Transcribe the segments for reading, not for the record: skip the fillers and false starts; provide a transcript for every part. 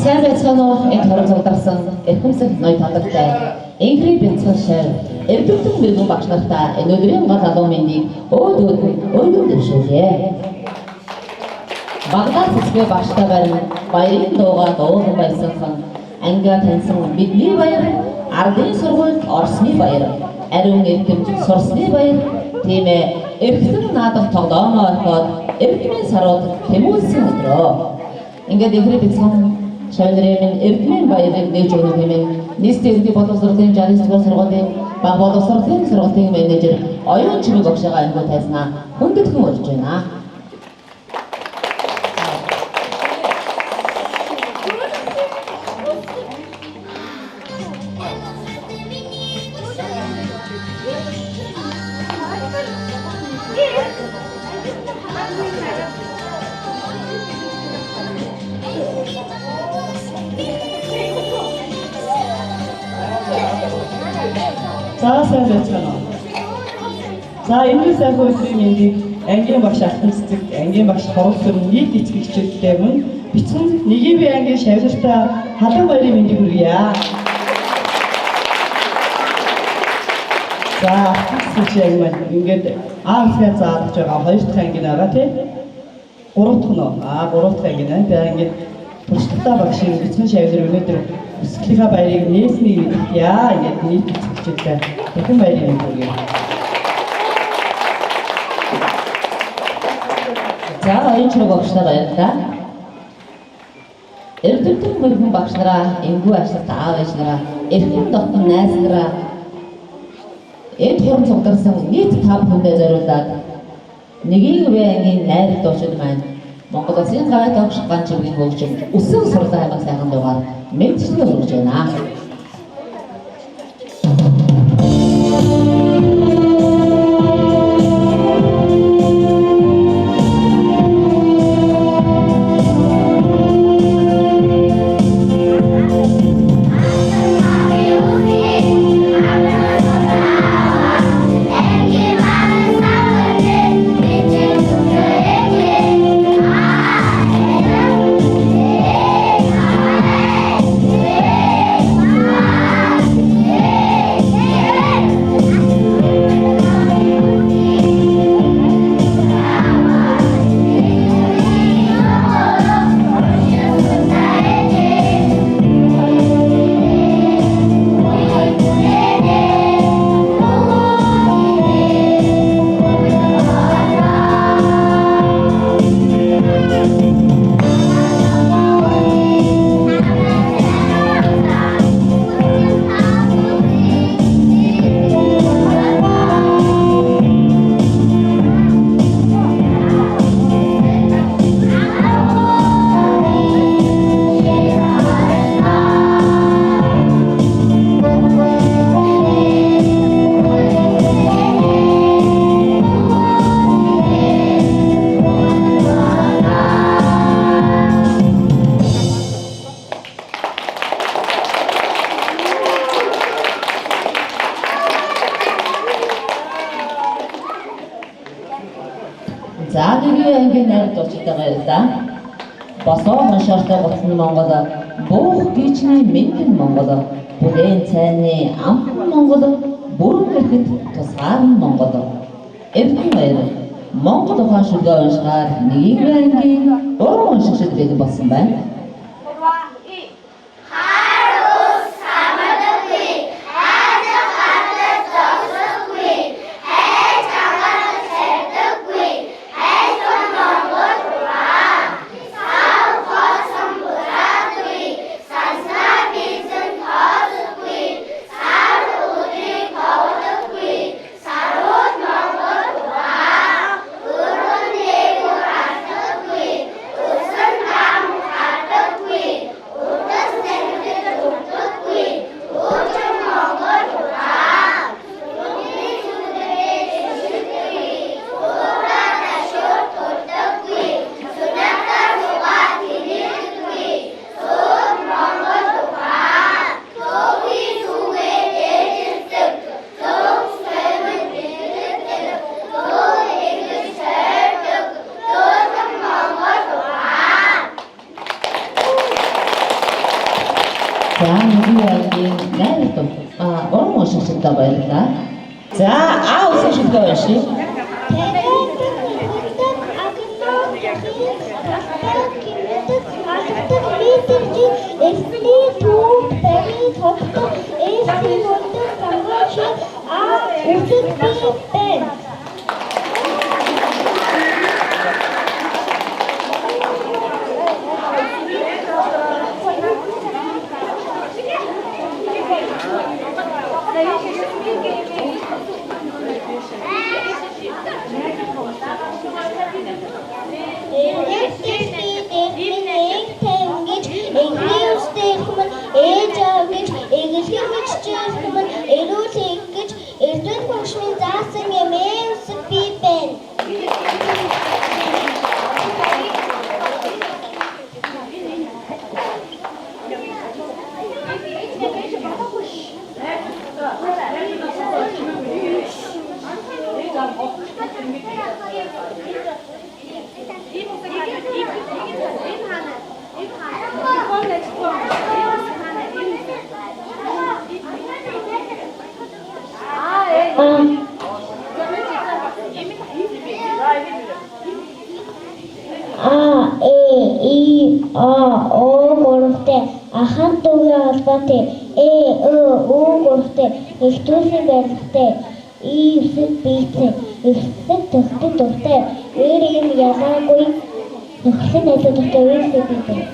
сайн байцгаана уу энэ хорон цугдарсан эрхэмсэл ноён талбартай Инхри бэлтгэл шар эрдэмтэн мэрэгэн багш нартай энэ өдрийн гол алуун мэндийг өөдөө дэвшүүлье. Багдад цэцгээ багштай барин баярын дуугаа дуулан баясгалан ангиа таньсан бидний баяр, ардын сургуульд орсны баяр, ариун эрдэмт сурсны баяр, тийм ээ эрхтэн наадах тоглоомоо орхоод эрдмийн сарууд тэмүүлсэн өдрөө. Ингээд Инхри бэлтгэл шавнырын эрдмийн баярыг нээж өгөх хэмээн нийслэлийн ерөнхий боловсролын 69 дугаар сургуулийн баг боловсролын сургуулийн менежер Оюун Чимэг багшаа ангуу тайснаа хүндэтгэн урьж байна. Сайн байцгаана уу. За энэ сайхан өдрийн мэндийг ангийн багш алтан цэцэг, ангийн багш хорол төрийн нийт эцэгчүүдтэй мөн бичсэн нэгийн бие ангийн шавьлалтай халуун баярын мэндийг хүргье. За цэцэг яг ингээд аавсаар заадаж байгаа хоёр дахь ангийн байгаа тийм. Гурав дахь нь гурав дахь ангийн байна. Тэгээ ингээд туршлагатай багшийн бичсэн шавьлал өнөөдөр өсгөлийнхаа баярыг нээсний яа ингээд нийт эцэгчүүдтэй дахин баярын мэнд хүргье. За Оюун Чимэг багштай баярлалаа. Эрдэмтэн мэрэгэн багш нараа, энгүү ажилт аав ээж нараа, эрхэм дотн найз нараа энд хорон цугдарсан нийт 5 хүндээ зориулаад нэгийн бие ангийн найр дуучид маань Монгол Улсын гавьяа тогш ганц чимгийн хөгжим өсөн сурлаа аймаг сайхан дугаар мэдчилгээ хүргэж байна. За нэгийн ангийн найр дуучидаа баярлалаа. Босоо хоншоортой гоцны Монгол, буух гичний мэндэн Монгол, бүлээн цайны амхан Монгол, бүрэн эрхэт тусгаан Монгол. Эрдэнэ баяр Монгол ухаан шүлгээ уншихаар нэгийн ангийн уран уншигчид бэлэн болсон байна. За нэгэн найрдаг уран уншигчдаа баярлалаа. За уншигчдаа уншия. Ахын төвийн холбоотой гуравтай эхтүүлсэн баримттай эсэд бийцээ эсэд төгтөд дуртай ийм ялаагүй нөхцөл найдвартай үеэсээ бийцээ.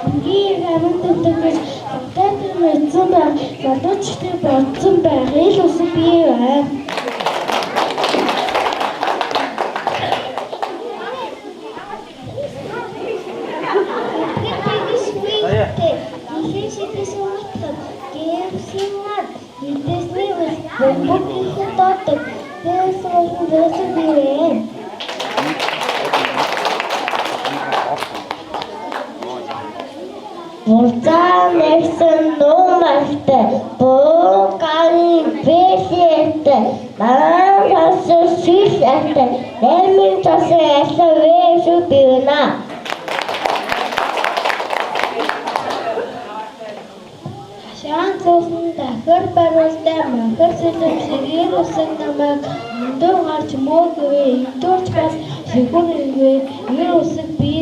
Хамгийн амт өгдөг татар мэдсэн байх залуучдыг бодсон байх ил үсэг бий бай. Бурцаа нэгсэн нуумартай буугааны бэсэтэй мараас сүйсэтэй нэмэн тасаа ясаа вэшүү бивна. Шаан цуусан дахир баруустай махар сэлэмшиг ир усан намайг өндөр гарч мөөг вэ өдөрч бас шигүр ирвэ ир усыг бие